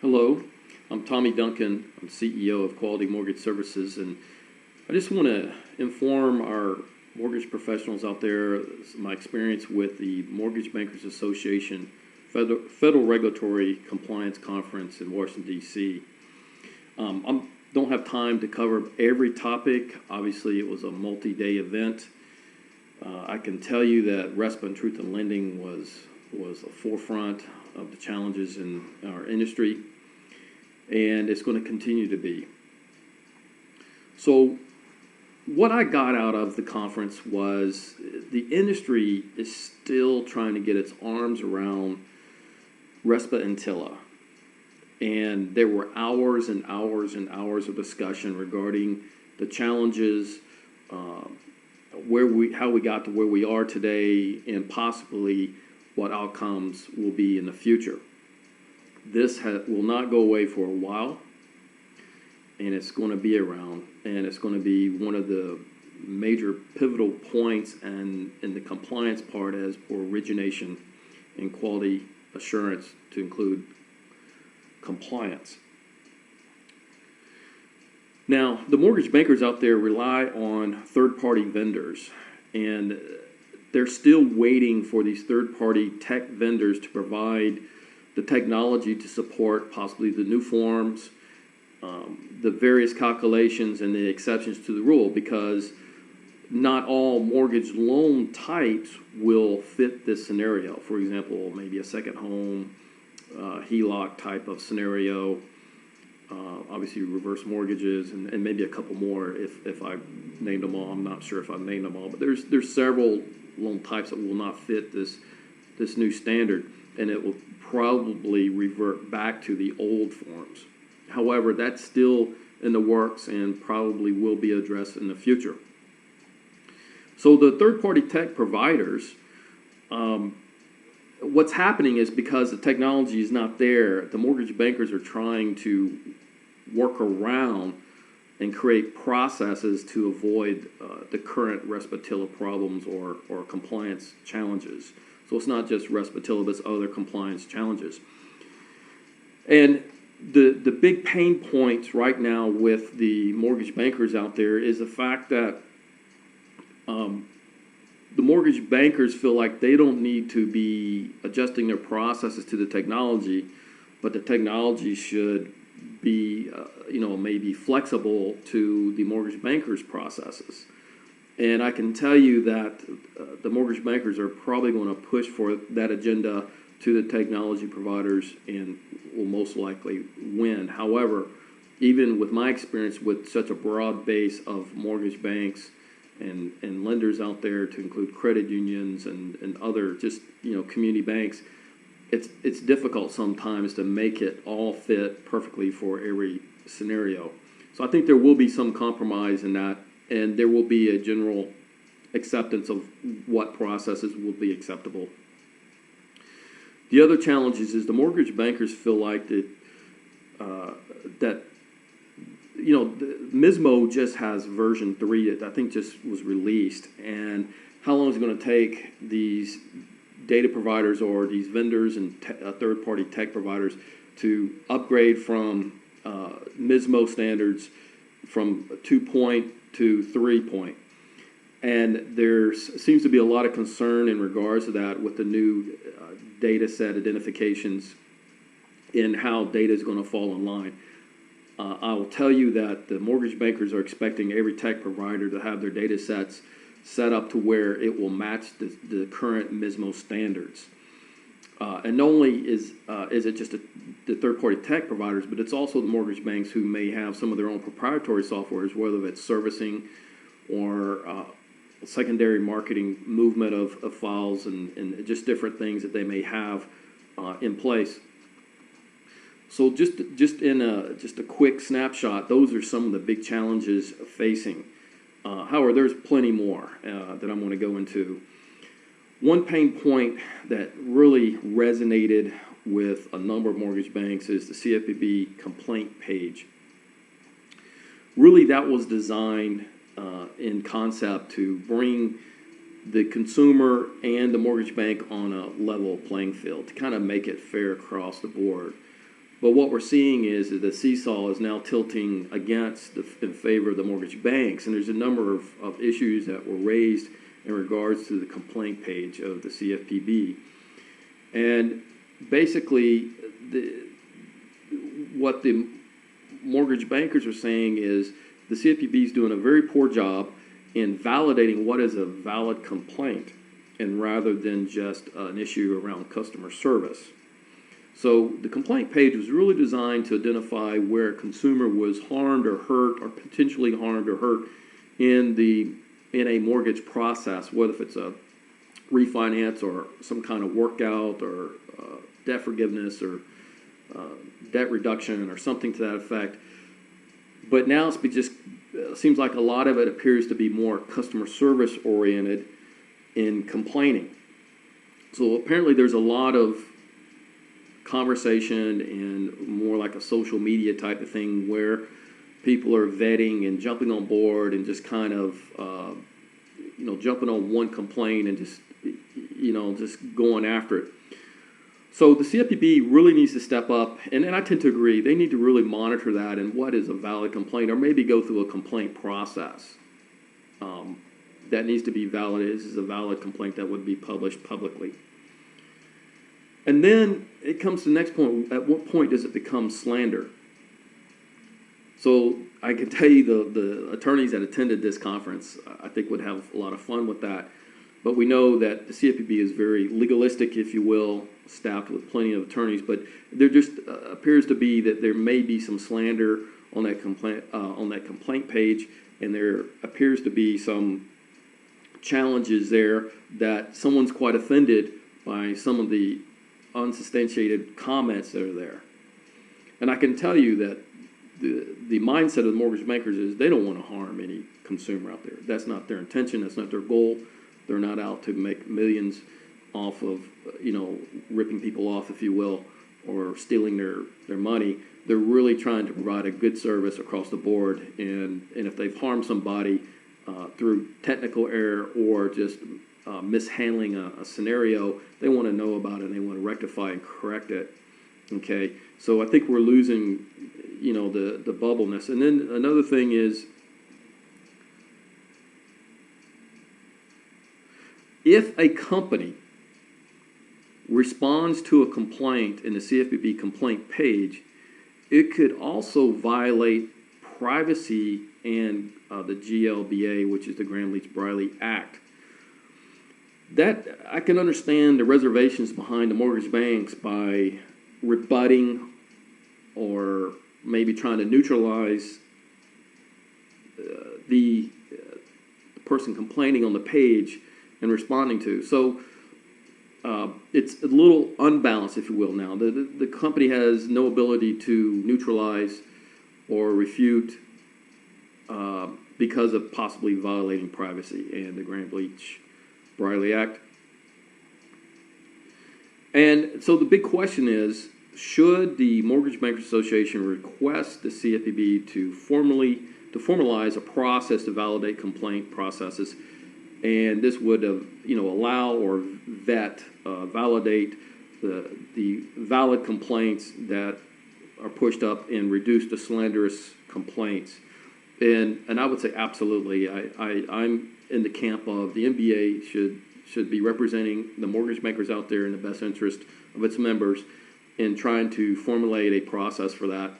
Hello, I'm Tommy Duncan. I'm CEO of Quality Mortgage Services, and I just want to inform our mortgage professionals out there my experience with the Mortgage Bankers Association Federal Regulatory Compliance Conference in Washington, D.C. I don't have time to cover every topic. Obviously, it was a multi-day event. I can tell you that RESPA and Truth in Lending was the forefront of the challenges in our industry, and it's going to continue to be. So what I got out of the conference was the industry is still trying to get its arms around RESPA and TILA. And there were hours and hours and hours of discussion regarding the challenges, how we got to where we are today, and possibly what outcomes will be in the future. This will not go away for a while, and it's going to be around, and it's going to be one of the major pivotal points in the compliance part as for origination and quality assurance to include compliance. Now, the mortgage bankers out there rely on third-party vendors, and they're still waiting for these third-party tech vendors to provide the technology to support possibly the new forms, the various calculations, and the exceptions to the rule, because not all mortgage loan types will fit this scenario. For example, maybe a second home, HELOC type of scenario, obviously reverse mortgages, and maybe a couple more if I named them all. I'm not sure if I've named them all, but there's several loan types that will not fit this new standard, and it will probably revert back to the old forms. However, that's still in the works and probably will be addressed in the future. So the third-party tech providers, what's happening is because the technology is not there, the mortgage bankers are trying to work around and create processes to avoid the current RESPA-TILA problems or compliance challenges. So it's not just RESPA-TILA, but it's other compliance challenges. And the big pain points right now with the mortgage bankers out there is the fact that the mortgage bankers feel like they don't need to be adjusting their processes to the technology, but the technology should be, maybe flexible to the mortgage bankers' processes. And I can tell you that the mortgage bankers are probably going to push for that agenda to the technology providers and will most likely win. However, even with my experience with such a broad base of mortgage banks and lenders out there, to include credit unions and other just community banks, it's difficult sometimes to make it all fit perfectly for every scenario. So I think there will be some compromise in that, and there will be a general acceptance of what processes will be acceptable. The other challenges is the mortgage bankers feel like that MISMO just has version 3 that I think just was released, and how long is it going to take these data providers or these vendors and third-party tech providers to upgrade from MISMO standards from 2-point to 3-point? And there seems to be a lot of concern in regards to that with the new data set identifications and how data is going to fall in line. I will tell you that the mortgage bankers are expecting every tech provider to have their data sets set up to where it will match the current MISMO standards. And not only is it just the third-party tech providers, but it's also the mortgage banks who may have some of their own proprietary softwares, whether it's servicing or secondary marketing movement of files and just different things that they may have in place. So just a quick snapshot, those are some of the big challenges facing. However, there's plenty more that I'm going to go into. One pain point that really resonated with a number of mortgage banks is the CFPB complaint page. Really, that was designed in concept to bring the consumer and the mortgage bank on a level playing field, to kind of make it fair across the board. But what we're seeing is that the seesaw is now tilting in favor of the mortgage banks, and there's a number of issues that were raised in regards to the complaint page of the CFPB. And basically, what the mortgage bankers are saying is the CFPB is doing a very poor job in validating what is a valid complaint, and rather than just an issue around customer service. So the complaint page was really designed to identify where a consumer was harmed or hurt, or potentially harmed or hurt in a mortgage process, whether if it's a refinance or some kind of workout or debt forgiveness or debt reduction or something to that effect. But now it just seems like a lot of it appears to be more customer service oriented in complaining. So apparently there's a lot of conversation and more like a social media type of thing where people are vetting and jumping on board and just kind of jumping on one complaint and just going after it. So the CFPB really needs to step up, and I tend to agree, they need to really monitor that and what is a valid complaint, or maybe go through a complaint process that needs to be validated. This is a valid complaint that would be published publicly. And then it comes to the next point. At what point does it become slander? So I can tell you the attorneys that attended this conference, I think, would have a lot of fun with that. But we know that the CFPB is very legalistic, if you will, staffed with plenty of attorneys. But there just appears to be that there may be some slander on that complaint page, and there appears to be some challenges there that someone's quite offended by some of the unsubstantiated comments that are there. And I can tell you that the mindset of the mortgage bankers is they don't want to harm any consumer out there. That's not their intention. That's not their goal. They're not out to make millions off of, ripping people off, if you will, or stealing their money. They're really trying to provide a good service across the board. And if they've harmed somebody through technical error or just mishandling a scenario, they want to know about it and they want to rectify and correct it. Okay, so I think we're losing, the bubbleness. And then another thing is, if a company responds to a complaint in the CFPB complaint page, it could also violate privacy and the GLBA, which is the Gramm-Leach-Bliley Act. That I can understand the reservations behind the mortgage banks by rebutting or maybe trying to neutralize the person complaining on the page and responding to. So it's a little unbalanced, if you will, now. The company has no ability to neutralize or refute because of possibly violating privacy and the Gramm-Leach-Bliley Act. And so the big question is, should the Mortgage Bankers Association request the CFPB to formalize a process to validate complaint processes? And this would allow or validate the valid complaints that are pushed up and reduce the slanderous complaints. And I would say absolutely. I'm in the camp of the MBA should be representing the mortgage bankers out there in the best interest of its members in trying to formulate a process for that.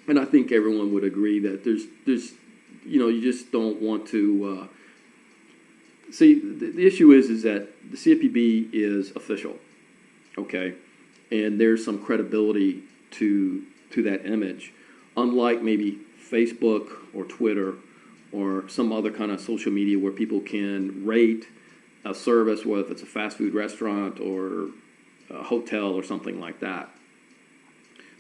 And I think everyone would agree that there's you just don't want to see, the issue is that the CFPB is official, okay, and there's some credibility to that image, unlike maybe Facebook or Twitter or some other kind of social media where people can rate a service, whether if it's a fast food restaurant or a hotel or something like that.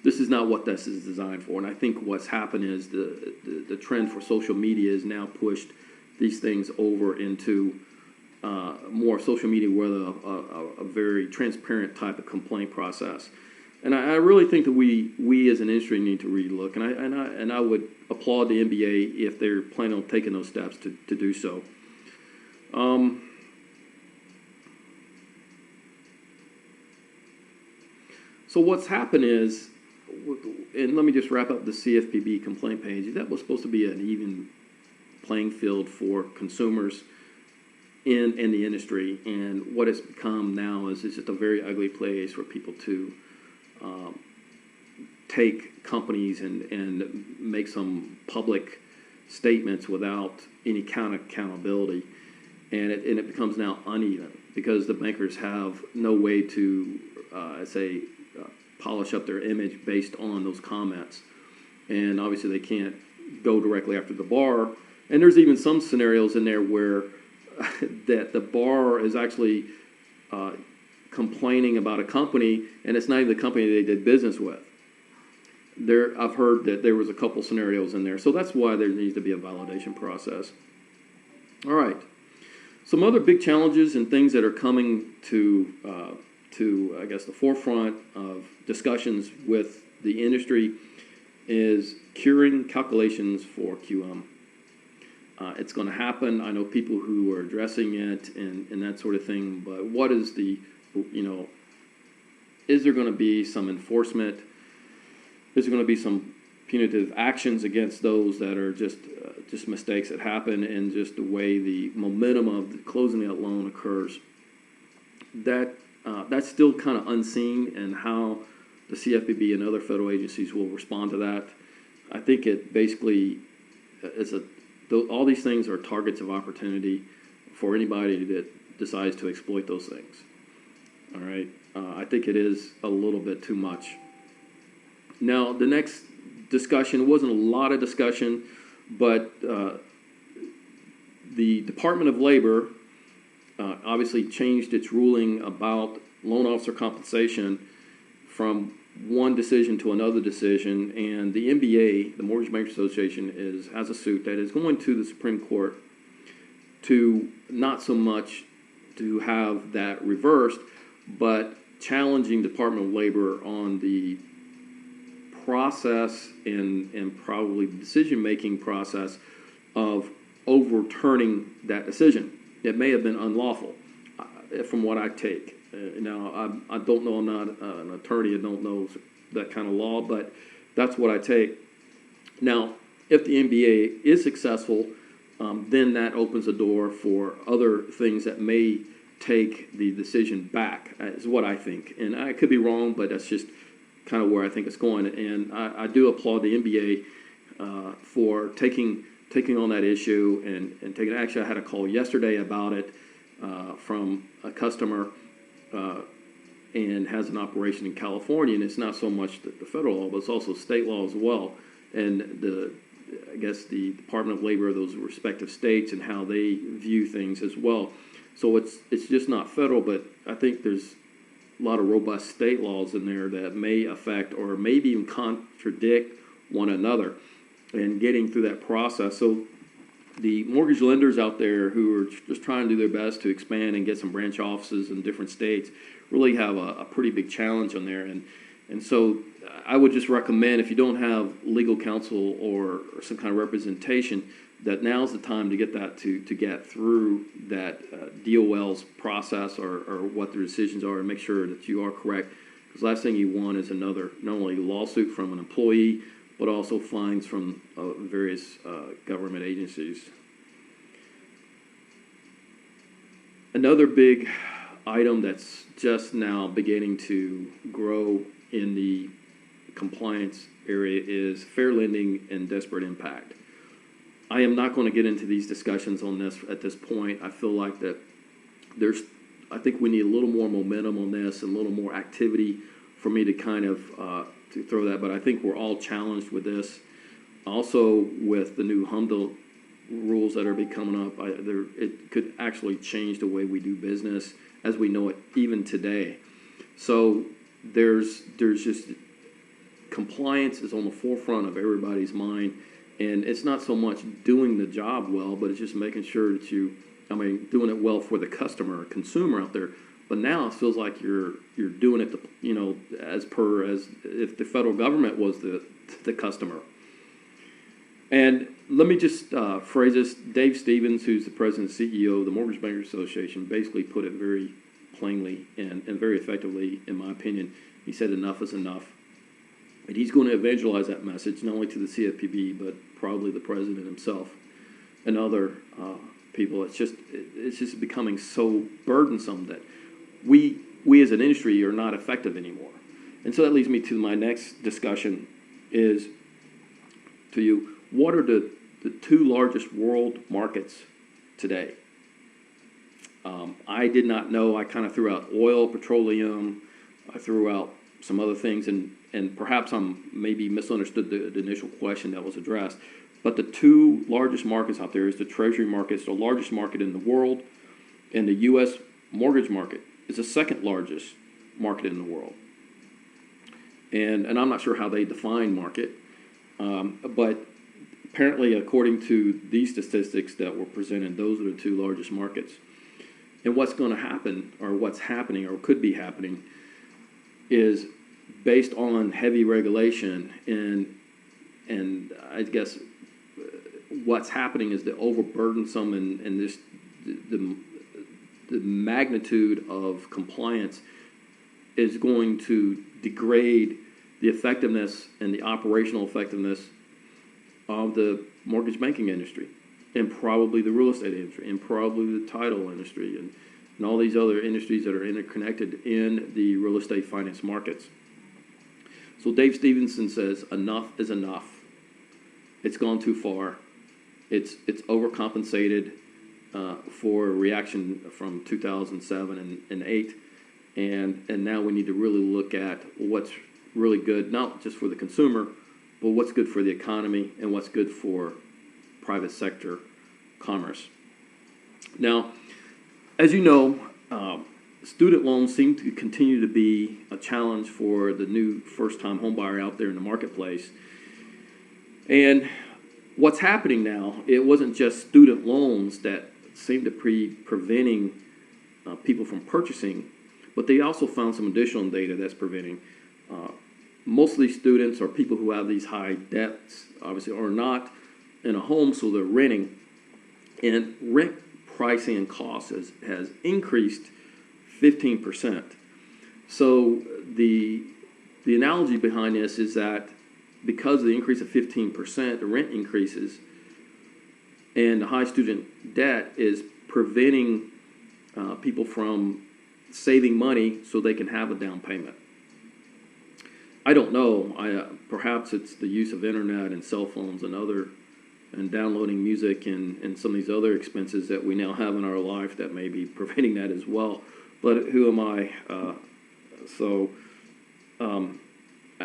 This is not what this is designed for, and I think what's happened is the trend for social media has now pushed these things over into more social media with a very transparent type of complaint process. And I really think that we as an industry need to relook, and I would applaud the NBA if they're planning on taking those steps to do so. So what's happened is and let me just wrap up the CFPB complaint page. That was supposed to be an even playing field for consumers in the industry, and what it's become now is it's just a very ugly place for people to take companies and make some public statements without any kind of accountability, and it becomes now uneven because the bankers have no way to polish up their image based on those comments, and obviously they can't go directly after the bar. And there's even some scenarios in there where that the bar is actually complaining about a company, and it's not even the company they did business with. I've heard that there was a couple scenarios in there, so that's why there needs to be a validation process. All right, some other big challenges and things that are coming to I guess the forefront of discussions with the industry is curing calculations for QM. It's going to happen. I know people who are addressing it and that sort of thing, but what is the, is there going to be some enforcement? Is there going to be some punitive actions against those that are just mistakes that happen and just the way the momentum of the closing that loan occurs? That's still kind of unseen, and how the CFPB and other federal agencies will respond to that. I think it basically all these things are targets of opportunity for anybody that decides to exploit those things. All right, I think it is a little bit too much. Now, the next discussion wasn't a lot of discussion, but the Department of Labor obviously changed its ruling about loan officer compensation from one decision to another decision, and the MBA, the Mortgage Bankers Association, has a suit that is going to the Supreme Court to not so much to have that reversed, but challenging Department of Labor on the process and probably the decision-making process of overturning that decision. It may have been unlawful, from what I take. Now, I don't know, I'm not an attorney, I don't know that kind of law, but that's what I take. Now, if the MBA is successful, then that opens the door for other things that may take the decision back, is what I think. And I could be wrong, but that's just kind of where I think it's going. And I do applaud the MBA for taking on that issue and taking. Actually, I had a call yesterday about it from a customer and has an operation in California, and it's not so much the federal law, but it's also state law as well. And I guess the Department of Labor of those respective states and how they view things as well. So it's just not federal, but I think there's a lot of robust state laws in there that may affect or maybe even contradict one another, and getting through that process. So the mortgage lenders out there who are just trying to do their best to expand and get some branch offices in different states really have a pretty big challenge on there. And so I would just recommend, if you don't have legal counsel or some kind of representation, that now's the time to get that to get through that DOL's process or what the decisions are, and make sure that you are correct. Because last thing you want is another, not only lawsuit from an employee, but also fines from various government agencies. Another big item that's just now beginning to grow in the compliance area is fair lending and desperate impact. I am not going to get into these discussions on this at this point. I feel like that I think we need a little more momentum on this and a little more activity for me to kind of to throw that, but I think we're all challenged with this. Also, with the new HMDA rules that are coming up, it could actually change the way we do business as we know it even today. So there's just compliance is on the forefront of everybody's mind, and it's not so much doing the job well, but it's just making sure that doing it well for the customer or consumer out there. But now it feels like you're doing it, as if the federal government was the customer. And let me just phrase this. Dave Stevens, who's the president and CEO of the Mortgage Bankers Association, basically put it very plainly and very effectively, in my opinion. He said enough is enough. And he's going to evangelize that message, not only to the CFPB, but probably the president himself and other people. It's just becoming so burdensome that we as an industry are not effective anymore. And so that leads me to my next discussion is to you, what are the two largest world markets today? I did not know. I kind of threw out oil, petroleum. I threw out some other things, and perhaps I'm maybe misunderstood the initial question that was addressed. But the two largest markets out there is the treasury market. It's the largest market in the world, and the U.S. mortgage market is the second largest market in the world. And I'm not sure how they define market, but apparently, according to these statistics that were presented, those are the two largest markets. And what's going to happen, or what's happening, or could be happening, is based on heavy regulation, and I guess what's happening is the overburdensome and this the magnitude of compliance is going to degrade the effectiveness and the operational effectiveness of the mortgage banking industry, and probably the real estate industry, and probably the title industry, and all these other industries that are interconnected in the real estate finance markets. So Dave Stevenson says, enough is enough. It's gone too far. It's overcompensated for a reaction from 2007 and 2008, and now we need to really look at what's really good, not just for the consumer, but what's good for the economy and what's good for private sector commerce. Now, as you know, student loans seem to continue to be a challenge for the new first-time homebuyer out there in the marketplace. And what's happening now, it wasn't just student loans that seem to be preventing people from purchasing, but they also found some additional data that's preventing. Mostly students or people who have these high debts, obviously, are not in a home, so they're renting. And rent pricing and costs has increased 15%. So the analogy behind this is that because of the increase of 15%, the rent increases, and the high student debt is preventing people from saving money so they can have a down payment. I don't know. Perhaps it's the use of internet and cell phones and downloading music and some of these other expenses that we now have in our life that may be preventing that as well. But who am I?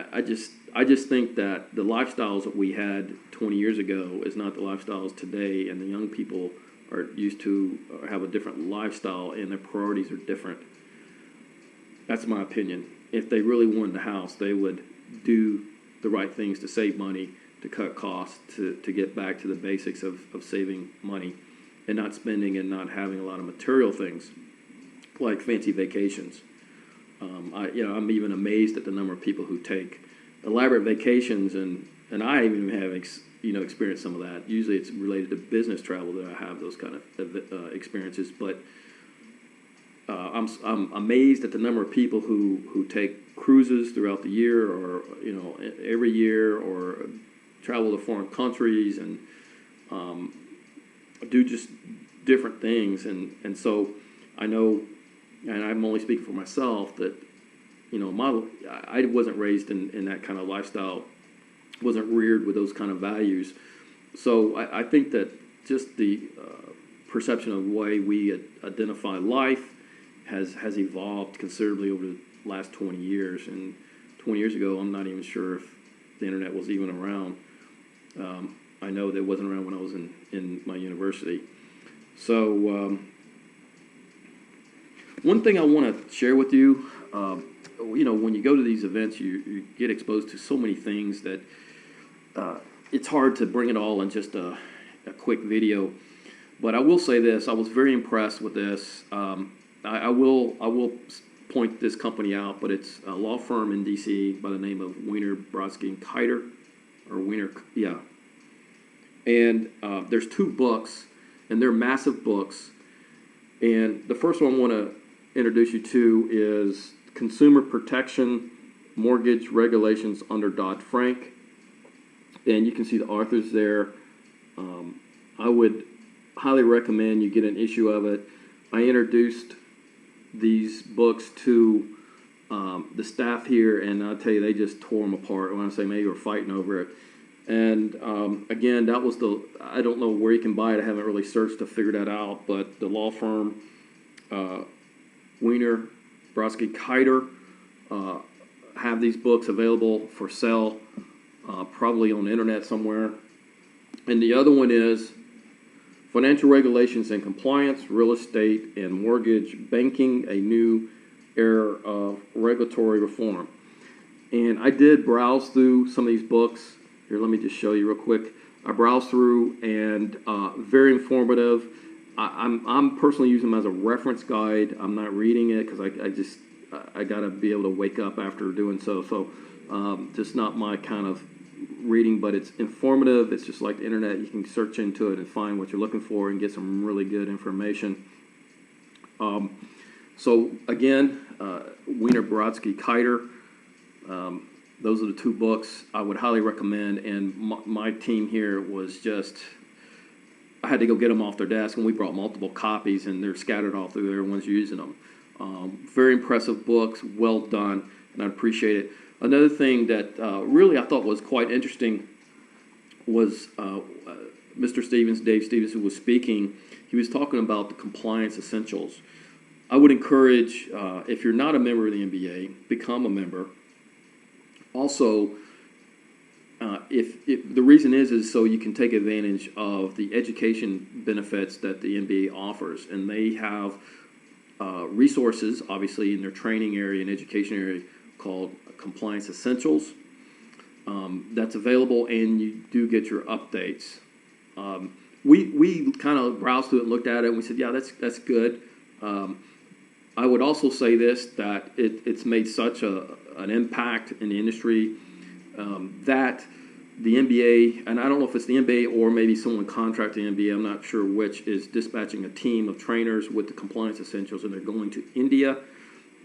I just think that the lifestyles that we had 20 years ago is not the lifestyles today, and the young people are used to have a different lifestyle, and their priorities are different. That's my opinion. If they really wanted the house, they would do the right things to save money, to cut costs, to get back to the basics of saving money and not spending and not having a lot of material things like fancy vacations. I'm even amazed at the number of people who take elaborate vacations, and I even have experienced some of that. Usually it's related to business travel that I have those kind of experiences, but I'm amazed at the number of people who take cruises throughout the year, or every year, or travel to foreign countries and do just different things. And so I know, and I'm only speaking for myself, that I wasn't raised in that kind of lifestyle, wasn't reared with those kind of values. So I think that just the perception of the way we identify life has evolved considerably over the last 20 years. And 20 years ago, I'm not even sure if the internet was even around. I know that it wasn't around when I was in my university. So one thing I want to share with you, when you go to these events, you get exposed to so many things that it's hard to bring it all in just a quick video. But I will say this: I was very impressed with this. I will point this company out, but it's a law firm in D.C. by the name of Weiner, Brodsky and Kiter, or Weiner, yeah. And there's two books, and they're massive books. And the first one I want to introduce you to is Consumer Protection, Mortgage Regulations under Dodd-Frank. And you can see the authors there. I would highly recommend you get an issue of it. I introduced these books to the staff here, and I'll tell you, they just tore them apart. When I say maybe we're fighting over it. And again, that was I don't know where you can buy it. I haven't really searched to figure that out, but the law firm Weiner, Brodsky, Kiter have these books available for sale, probably on the internet somewhere. And the other one is Financial Regulations and Compliance, Real Estate and Mortgage Banking, a New Era of Regulatory Reform. And I did browse through some of these books. Here, let me just show you real quick. I browsed through, and very informative. I'm personally using them as a reference guide. I'm not reading it because I got to be able to wake up after doing so. So just not my kind of reading, but it's informative. It's just like the internet. You can search into it and find what you're looking for and get some really good information. So again, Weiner, Brodsky, Kiter. Those are the two books I would highly recommend. And my team here was just, I had to go get them off their desk, and we brought multiple copies, and they're scattered all through. Everyone's using them. Very impressive books, well done, and I appreciate it. Another thing that really I thought was quite interesting was Mr. Stevens, Dave Stevens, who was speaking. He was talking about the compliance essentials. I would encourage, if you're not a member of the MBA, become a member. Also, if the reason is so you can take advantage of the education benefits that the MBA offers, and they have resources, obviously, in their training area and education area called Compliance Essentials. That's available, and you do get your updates. We kind of browsed through it and looked at it, and we said, yeah, that's good. I would also say this, that it's made such an impact in the industry that the MBA, and I don't know if it's the MBA or maybe someone contracting the MBA, I'm not sure which, is dispatching a team of trainers with the compliance essentials, and they're going to India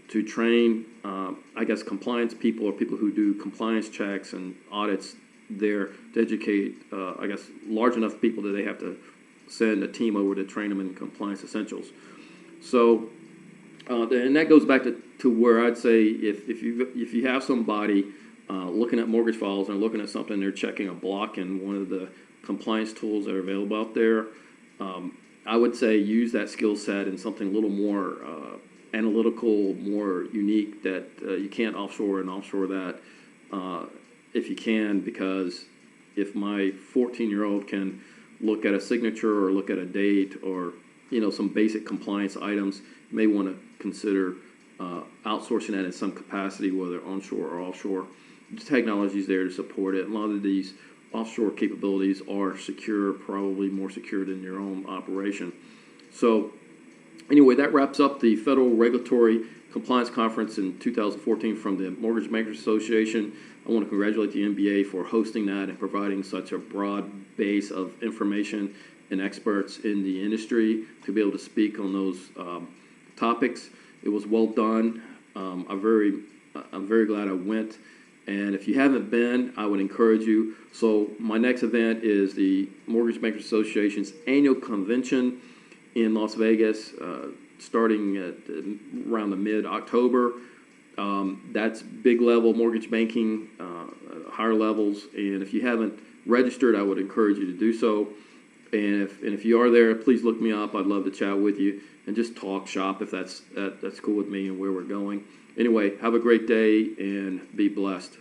to train, I guess, compliance people or people who do compliance checks and audits there to educate, I guess, large enough people that they have to send a team over to train them in compliance essentials. So, and that goes back to where I'd say if you have somebody looking at mortgage files and looking at something, they're checking a block in one of the compliance tools that are available out there, I would say use that skill set in something a little more analytical, more unique, that you can't offshore and offshore that if you can, because if my 14-year-old can look at a signature or look at a date or some basic compliance items, you may want to consider outsourcing that in some capacity, whether onshore or offshore. The technology is there to support it. A lot of these offshore capabilities are secure, probably more secure than your own operation. So anyway, that wraps up the Federal Regulatory Compliance Conference in 2014 from the Mortgage Bankers Association. I want to congratulate the MBA for hosting that and providing such a broad base of information and experts in the industry to be able to speak on those topics. It was well done. I'm very glad I went. And if you haven't been, I would encourage you. So my next event is the Mortgage Bankers Association's annual convention in Las Vegas, starting at around the mid-October. That's big level mortgage banking, higher levels. And if you haven't registered, I would encourage you to do so. And if you are there, please look me up. I'd love to chat with you and just talk shop if that's cool with me and where we're going. Anyway, have a great day and be blessed.